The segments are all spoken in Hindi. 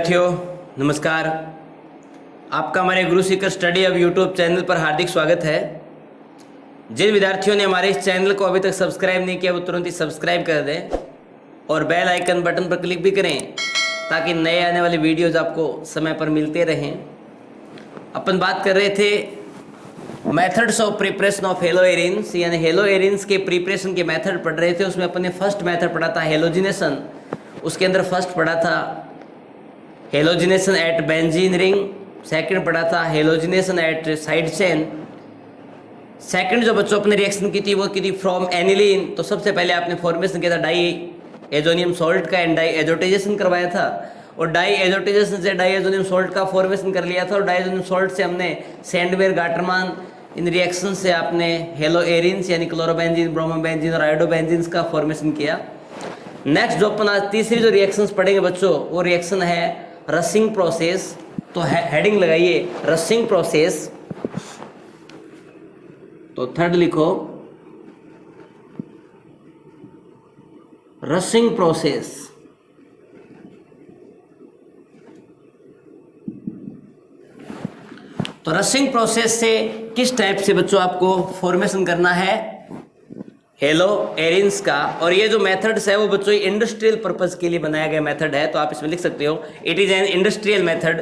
विद्यार्थियों नमस्कार। आपका हमारे गुरु सीकर स्टडी अब यूट्यूब चैनल पर हार्दिक स्वागत है। जिन विद्यार्थियों ने हमारे इस चैनल को अभी तक सब्सक्राइब नहीं किया वो तुरंत ही सब्सक्राइब कर दें और बेल आइकन बटन पर क्लिक भी करें ताकि नए आने वाले वीडियोज़ आपको समय पर मिलते रहें। अपन बात कर रहे थे मेथड्स ऑफ प्रिपरेशन ऑफ हेलोएरिन्स, यानी हेलोएरिन्स के प्रिपरेशन के मेथड पढ़ रहे थे। उसमें अपन ने फर्स्ट मेथड पढ़ा था हेलोजिनेशन, उसके अंदर फर्स्ट पढ़ा था halogenation at benzene ring, second पढ़ा था halogenation at side chain. Second जो बच्चों अपने रिएक्शन की थी वो की थी फ्रॉम एनिलीन। तो सबसे पहले आपने फॉर्मेशन किया था डाई एजोनियम सॉल्ट का एंड डाई एजोटाइजेशन करवाया था, और डाई एजोटाइजेशन से डाई एजोनियम सॉल्ट का फॉर्मेशन कर लिया था, और डाई एजोनियम सॉल्ट से हमने सैंडवेयर गाटरमान इन रिएक्शन से आपने हेलोएरिन्स यानी क्लोरोबेंजीन, ब्रोमोबेंजीन और आयोडोबेंजीन्स का फॉर्मेशन किया। नेक्स्ट जो अपन आज तीसरी जो रिएक्शंस पढ़ेंगे बच्चों वो रिएक्शन है रसिंग प्रोसेस। तो हेडिंग लगाइए रसिंग प्रोसेस, तो थर्ड लिखो रसिंग प्रोसेस। तो रसिंग प्रोसेस से किस टाइप से बच्चों आपको फॉर्मेशन करना है हेलोएरिन्स का, और ये जो मेथड्स है वो बच्चों इंडस्ट्रियल पर्पस के लिए बनाया गया मेथड है। तो आप इसमें लिख सकते हो it is an industrial method,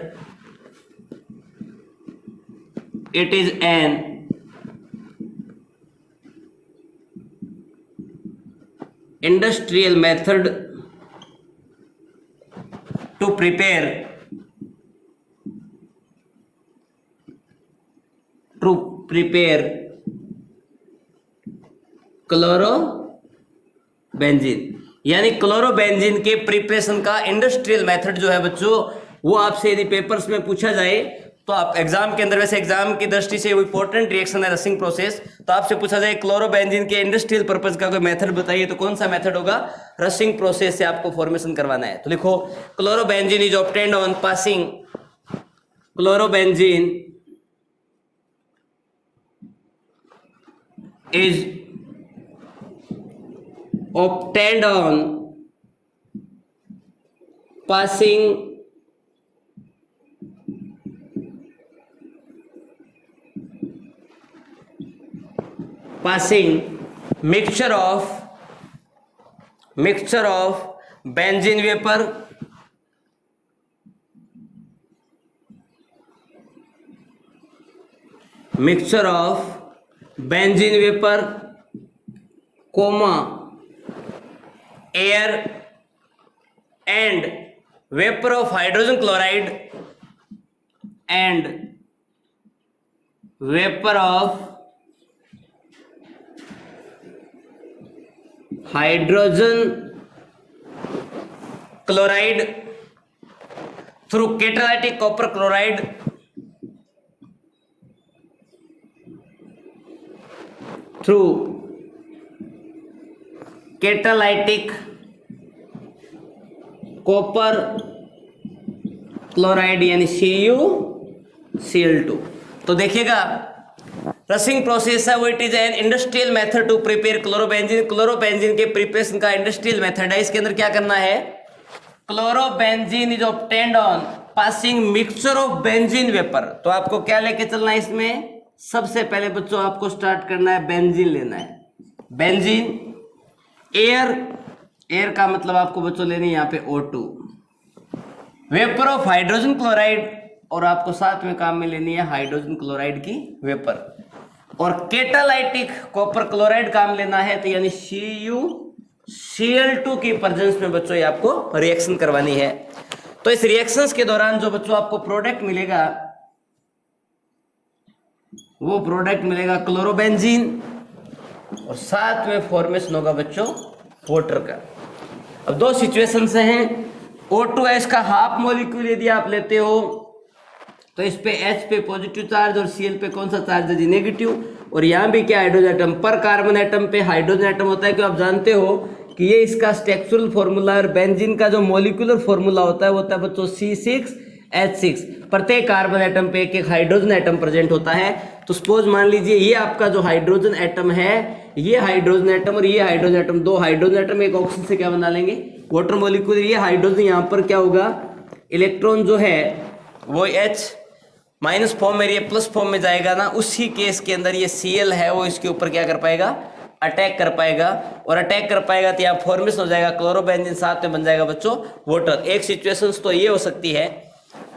it is an industrial method to prepare chlorobenzene, यानी क्लोरोबेंजीन के प्रिपरेशन का इंडस्ट्रियल मेथड जो है बच्चों वो आपसे यदि पेपर्स में पूछा जाए तो आप एग्जाम के अंदर, वैसे एग्जाम की दृष्टि से वो इंपॉर्टेंट रिएक्शन है रसिंग प्रोसेस, तो आपसे पूछा जाए क्लोरोबेंजीन के इंडस्ट्रियल पर्पस का कोई मेथड बताइए तो कौन सा मेथड होगा? रसिंग प्रोसेस से आपको फॉर्मेशन करवाना है। तो लिखो chlorobenzene is obtained on passing, chlorobenzene is obtained on passing mixture of benzene vapor benzene vapor, air and vapor of hydrogen chloride and vapor of hydrogen chloride through catalytic copper chloride through catalytic copper chloride यानी CuCl2। तो देखिएगा रसिंग प्रोसेस है वो it is an industrial method to prepare chlorobenzene, chlorobenzene के प्रिपरेशन का इंडस्ट्रियल मेथड है। इसके अंदर क्या करना है? Chlorobenzene is obtained on passing mixture of benzene vapour. तो आपको क्या लेके चलना है इसमें? सबसे पहले बच्चों आपको स्टार्ट करना है बेंजीन लेना है, बेंजीन, एयर का मतलब आपको बच्चों लेनी है यहाँ पे O2, vapour of hydrogen chloride, और आपको साथ में काम में लेनी है हाइड्रोजन क्लोराइड की वेपर, और कैटालाइटिक कॉपर क्लोराइड काम लेना है, तो यानी CuCl2 की प्रेजेंस में बच्चों ये आपको रिएक्शन करवानी है। तो इस रिएक्शंस के दौरान जो बच्चों आपको प्रोडक्ट मिलेगा वो प्रोडक्ट मिलेगा क्लोरोबेंजीन, और साथ में फॉर्मेशन होगा बच्चों वाटर का। अब दो सिचुएशन से हैं, O2 है इसका हाफ मॉलिक्यूल यदि आप लेते हो तो इस पे H पे पॉजिटिव चार्ज और Cl पे कौन सा चार्ज है जी? नेगेटिव। और यहाँ भी क्या हाइड्रोजन एटम, पर कार्बन एटम पे हाइड्रोजन एटम होता है। कि आप जानते हो कि ये इसका स्ट्रक्चरल फॉर्मूला और बेंजीन का जो मॉलिक्यूलर फॉर्मूला होता है वो होता है बच्चों C6H6। प्रत्येक कार्बन एटम पे एक हाइड्रोजन एटम प्रेजेंट होता है। तो सपोज मान लीजिए ये आपका जो हाइड्रोजन एटम है, ये हाइड्रोजन एटम और ये हाइड्रोजन एटम, दो हाइड्रोजन एटम एक ऑक्सीजन से क्या बना लेंगे? Water molecule. ये हाइड्रोजन यहाँ पर क्या होगा? इलेक्ट्रॉन जो है वो H माइनस फॉर्म में, ये प्लस फॉर्म में जाएगा ना, उसी केस के अंदर ये Cl है वो इसके ऊपर क्या कर पाएगा, अटैक कर पाएगा, और अटैक कर पाएगा तो यहाँ फॉर्मेशन हो जाएगा क्लोरोबेंजीन, साथ में बन जाएगा बच्चों वाटर। एक सिचुएशंस तो ये हो सकती है।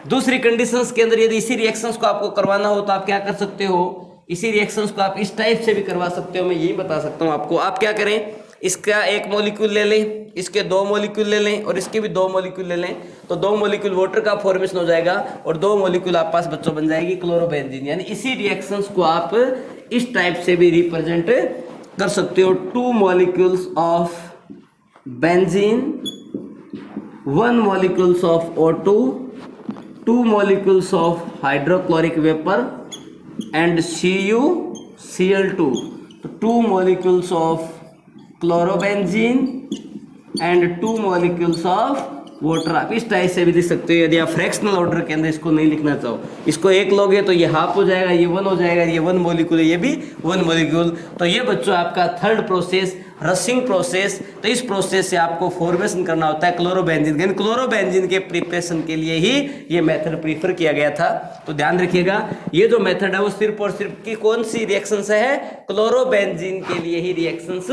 दूसरी कंडीशंस के अंदर यदि इसी रिएक्शंस को आपको करवाना हो तो आप क्या कर सकते हो, इसी रिएक्शंस को आप इस टाइप से भी करवा सकते हो। मैं यही बता सकता हूँ आपको। आप क्या करें, इसका एक मॉलिक्यूल ले लें, इसके 2 मॉलिक्यूल ले लें और इसके भी 2 मॉलिक्यूल ले लें, तो 2 मॉलिक्यूल वाटर का फॉर्मेशन हो जाएगा और 2 मॉलिक्यूल आप पास बच्चों बन जाएगी क्लोरोबेंजीन। यानी इसी रिएक्शंस को आप इस टाइप से भी रिप्रेजेंट कर सकते हो। 2 molecules of benzene, 1 molecules of O2, 2 molecules of hydrochloric vapor and CuCl2, 2 molecules of chlorobenzene and 2 molecules of water. आप इस टाइप से भी लिख सकते हो। यदि आप फ्रैक्शनल ऑर्डर के अंदर इसको नहीं लिखना चाहो, इसको 1 लोगे तो ये हाफ हो जाएगा, ये 1 हो जाएगा, ये 1 मॉलिक्यूल है, ये भी 1 मॉलिक्यूल। तो ये बच्चों आपका थर्ड प्रोसेस, रशिंग प्रोसेस। तो इस प्रोसेस से आपको फॉर्मेशन करना होता है क्लोरोबेंजीन। यानी क्लोरोबेंजीन के प्रिपरेशन के लिए ही ये मेथड प्रीफर किया गया था। तो ध्यान रखिएगा, ये जो मेथड है वो सिर्फ और सिर्फ की कौन सी रिएक्शंस है, क्लोरोबेंजीन के लिए ही रिएक्शंस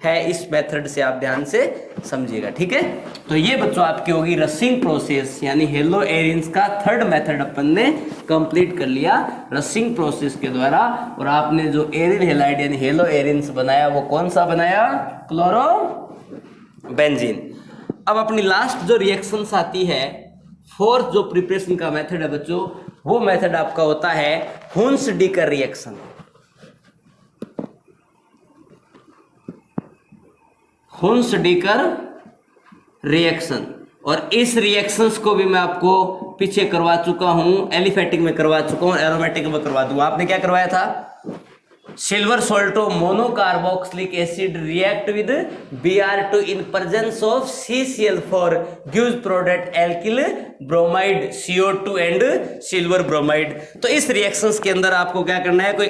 है। इस मेथड से आप ध्यान से समझिएगा, ठीक है। तो ये बच्चों आपकी होगी रशिंग प्रोसेस, यानी हेलो एरिन्स का थर्ड मेथड अपन ने कंप्लीट कर लिया रशिंग प्रोसेस के द्वारा। और आपने जो एरिल हेलाइड यानी हेलो एरिन्स बनाया वो कौन सा बनाया, क्लोरोबेंजीन। अब अपनी लास्ट जो रिएक्शंस आती है, फोर्थ जो प्रिपरेशन का मेथड है बच्चों, वो मेथड आपका होता है हुन्स-डीकर रिएक्शन। हुन्स-डीकर रिएक्शन, और इस रिएक्शंस को भी मैं आपको पीछे करवा चुका हूं, एलिफेटिक में करवा चुका हूं, एरोमेटिक में करवा दूंगा। आपने क्या करवाया था, silver salt of monocarboxylic acid react with Br2 in presence of CCl4 gives product alkyl bromide CO2 and silver bromide. तो इस रिएक्शंस के अंदर आपको क्या करना है, कोई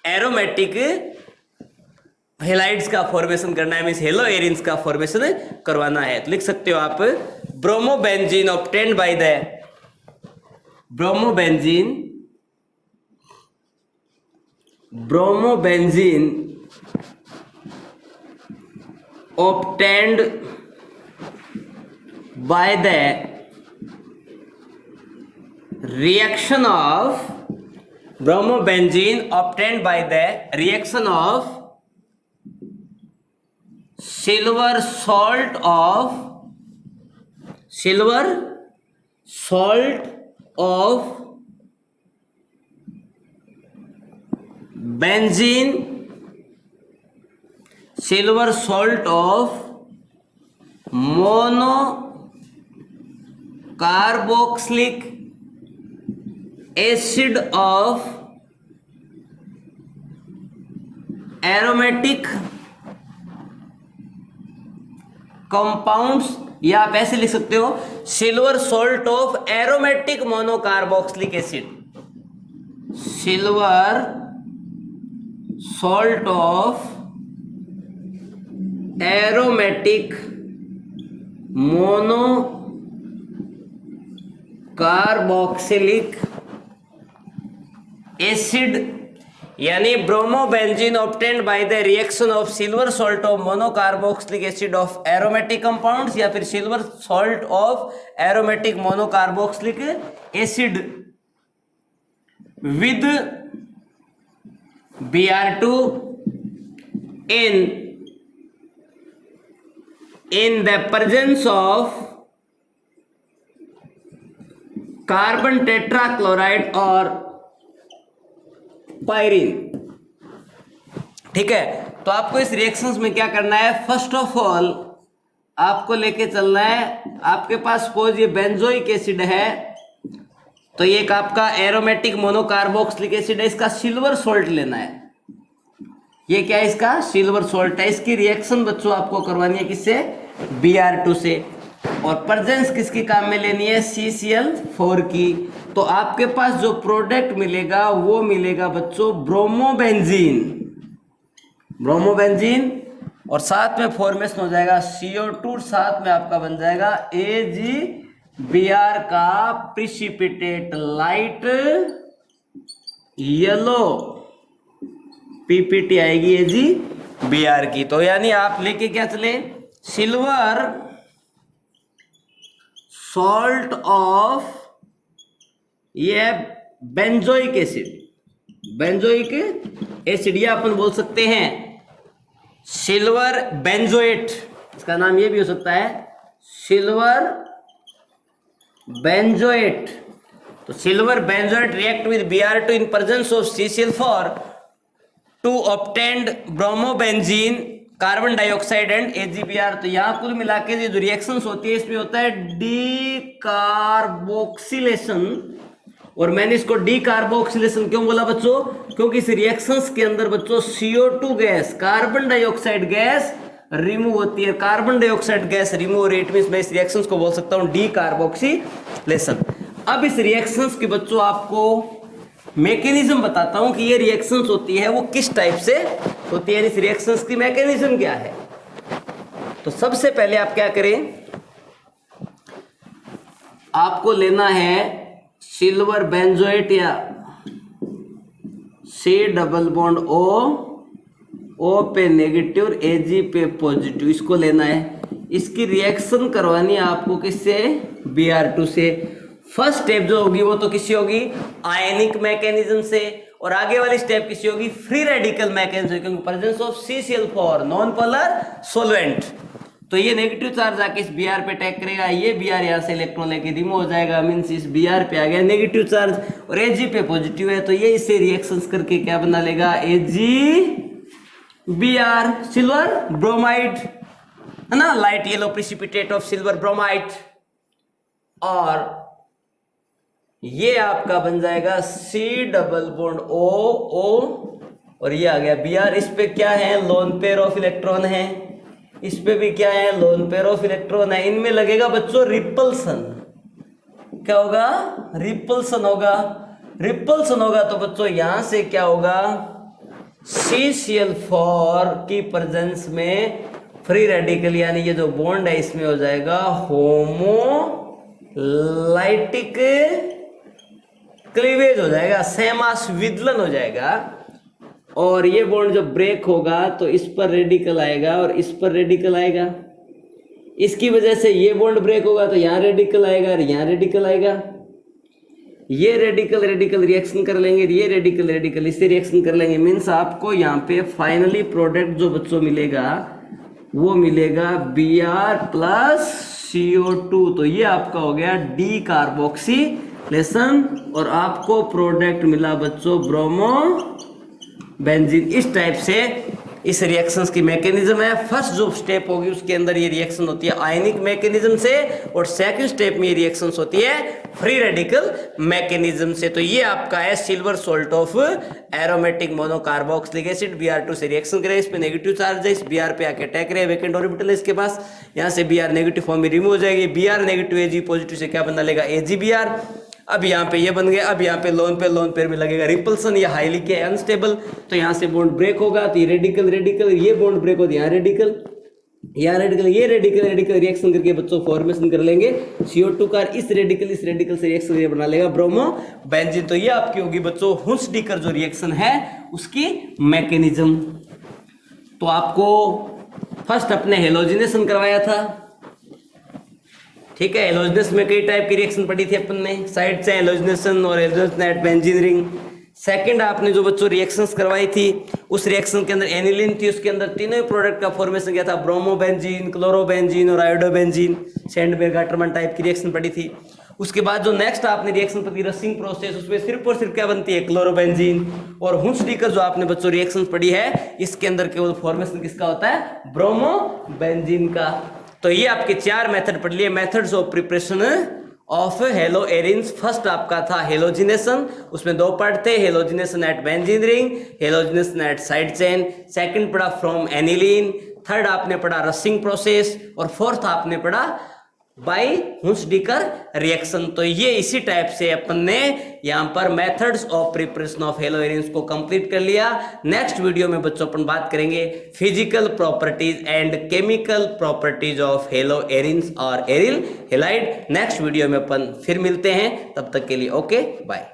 एरोमेटिक हेलाइड्स का फॉर्मेशन करना है, मींस हेलो एरिन्स का फॉर्मेशन करवाना है। तो लिख सकते हो आप, bromobenzene obtained by the bromobenzene obtained by the reaction of bromobenzene obtained by the reaction of silver salt of benzene, silver salt of monocarboxylic acid of aromatic compounds, या आप ऐसे लिख सकते हो, silver salt of aromatic monocarboxylic acid, silver salt of aromatic monocarboxylic acid, यानी bromobenzene obtained by the reaction of silver salt of monocarboxylic acid of aromatic compounds, या फिर silver salt of aromatic monocarboxylic acid with Br2 in the presence of carbon tetrachloride और पायरीन। ठीक है, तो आपको इस रिएक्शंस में क्या करना है, फर्स्ट ऑफ ऑल आपको लेके चलना है, आपके पास सपोज ये बेंजोइक एसिड है, तो ये एक आपका एरोमेटिक मोनोकार्बोक्सिलिक एसिड है, इसका सिल्वर सॉल्ट लेना है। ये क्या है, इसका सिल्वर सॉल्ट है। इसकी रिएक्शन बच्चों आपको करवानी है किससे, Br2 से, और प्रेजेंस किसकी काम में लेनी है, CCl4 की। तो आपके पास जो प्रोडक्ट मिलेगा वो मिलेगा बच्चों ब्रोमोबेंजीन और साथ में फॉर्मेशन हो जाएगा CO2, साथ में आपका बन जाएगा AgBr का प्रिसिपिटेट लाइट येलो PPT आएगी AgBr की। तो यानी आप लेके क्या चले, सिल्वर सॉल्ट ऑफ ये बेंजोइक एसिड, बेंजोइक एसिड ये अपन बोल सकते हैं सिल्वर बेंजोएट, इसका नाम ये भी हो सकता है सिल्वर बेंजोएट। तो silver benzoate react with Br2 in presence of CCl4 to obtained bromobenzene, carbon dioxide and AgBr। तो यहाँ कुल मिला के जो रिएक्शंस होती है इसमें होता है डीकार्बोक्सिलेशन। और मैंने इसको डीकार्बोक्सिलेशन क्यों बोला बच्चों, क्योंकि इस रिएक्शंस के अंदर बच्चों CO2 gas, carbon dioxide gas remove होती है। कार्बन डाइऑक्साइड गैस रिमूव हो रही है, मैं इस रिएक्शंस को बोल सकता हूँ डीकार्बोक्सिलेशन। अब इस रिएक्शंस की बच्चों आपको मैकेनिज्म बताता हूं कि ये रिएक्शंस होती है वो किस टाइप से होती है, इस रिएक्शंस की मैकेनिज्म क्या है। तो सबसे पहले आप क्या करें, आपको लेना है सिल्वर बेंजोएट या C+O पे नेगेटिव और Ag पे पॉजिटिव, इसको लेना है। इसकी रिएक्शन करवानी है आपको किससे, Br2 से। फर्स्ट स्टेप जो होगी वो तो किसी होगी आयनिक मैकेनिज्म से, और आगे वाली स्टेप किसी होगी फ्री रेडिकल मैकेनिज्म, क्योंकि presence of CCl4 non polar solvent. तो ये नेगेटिव चार्ज आके इस Br पे अटैक करेगा, ये Br यहाँ से इलेक्ट्रॉन लेके रिमूव हो जाएगा, मींस इस Br पे आ गया नेगेटिव चार्ज और Ag पे पॉजिटिव है। तो ये इससे रिएक्शंस करके क्या बना लेगा, AgBr सिल्वर ब्रोमाइड है ना, light yellow precipitate of silver bromide. और ये आपका बन जाएगा C+O और ये आ गया Br। इस पे क्या है, लोन पेयर ऑफ इलेक्ट्रॉन है, इस पे भी क्या है, लोन पेयर ऑफ इलेक्ट्रॉन है। इनमें लगेगा बच्चों रिपल्सन, क्या होगा, रिपल्सन होगा। रिपल्सन होगा तो बच्चों यहां से क्या होगा, CCl4 की प्रेजेंस में फ्री रेडिकल यानी ये जो बॉन्ड है इसमें हो जाएगा होमोलाइटिक क्लीवेज हो जाएगा, सहमास विदलन हो जाएगा। और ये बॉन्ड जब ब्रेक होगा तो इस पर रेडिकल आएगा और इस पर रेडिकल आएगा, इसकी वजह से ये बॉन्ड ब्रेक होगा तो यहाँ रेडिकल आएगा और यहाँ रेडिकल आएगा। ये रेडिकल रेडिकल रिएक्शन कर लेंगे, ये रेडिकल रेडिकल इससे रिएक्शन कर लेंगे, मीन्स आपको यहाँ पे फाइनली प्रोडक्ट जो बच्चों मिलेगा वो मिलेगा Br प्लस CO2। तो ये आपका हो गया डीकार्बोक्सिलेशन और आपको प्रोडक्ट मिला बच्चों ब्रोमो बेंजीन। इस टाइप से इस रिएक्शंस की मैकेनिज्म है। फर्स्ट जो स्टेप होगी उसके अंदर ये रिएक्शन होती है आयनिक मैकेनिज्म से, और सेकंड स्टेप में ये रिएक्शंस होती है फ्री रेडिकल मैकेनिज्म से। तो ये आपका है silver salt of aromatic monocarboxylic acid Br2 से रिएक्शन करे, इस पे नेगेटिव चार्ज है, इस Br पे आके अटैक करे, वैकेंट ऑर्बिटल है इसके पास, यहाँ से Br नेगेटिव फॉर्म में रिमूव हो जाएगी। Br नेगेटिव Ag पॉजिटिव से क्या बना लेगा, AgBr। अब यहाँ पे ये बन गया, अब यहाँ पे लोन पेयर में लगेगा रिपल्सन, ये हाईली के अनस्टेबल, तो यहाँ से बॉन्ड ब्रेक होगा तो ये रेडिकल रेडिकल, ये बॉन्ड ब्रेक होगा यहाँ रेडिकल, यहाँ रेडिकल, ये रेडिकल रेडिकल रिएक्शन करके बच्चों फॉर्मेशन कर लेंगे CO2 का, इस रेडिकल से रिएक्शन करके बना लेगा ब्रोमो बेंजीन। तो ये आपकी होगी बच्चों हुंस-डीकर जो रिएक्शन है उसकी मैकेनिज्म। तो आपको फर्स्ट अपने हेलोजिनेशन करवाया था, ठीक है। हेलोजिनेशन में कई टाइप की रिएक्शन पढ़ी थी अपन ने, साइड चेन हेलोजिनेशन और halogenation at benzene ring. Second आपने जो बच्चों रिएक्शंस करवाई थी उस रिएक्शन के अंदर एनिलीन थी, उसके अंदर तीनों प्रोडक्ट का फॉर्मेशन किया था, ब्रोमोबेंजीन, क्लोरोबेंजीन और आयोडोबेंजीन, सैंडबर्ग-गाटरमैन टाइप की रिएक्शन पढ़ी थी। उसके बाद जो नेक्स्ट आपने रिएक्शन पढ़ी रसिंग प्रोसेस, उसमें सिर्फ और सिर्फ क्या बनती है, क्लोरोबेंजीन। और हुंस-डीकर जो आपने बच्चों रिएक्शन पढ़ी है इसके अंदर केवल फॉर्मेशन किसका होता है, ब्रोमोबेंजीन का। तो ये आपके चार मेथड पढ़ लिए, methods of preparation of haloarenes. First आपका था हेलोजिनेशन, उसमें दो पार्ट थे, halogenation at benzene ring, halogenation at side chain. Second पढ़ा फ्रॉम एनिलीन, थर्ड आपने पढ़ा रसिंग प्रोसेस, और फोर्थ आपने पढ़ा बाय हुंसडीकर रिएक्शन। तो ये इसी टाइप से अपन ने यहाँ पर methods of preparation of hello arenes को कंप्लीट कर लिया। नेक्स्ट वीडियो में बच्चों अपन बात करेंगे physical properties and chemical properties of hello arenes और एरिल हेलाइड। नेक्स्ट वीडियो में अपन फिर मिलते हैं, तब तक के लिए ओके बाय।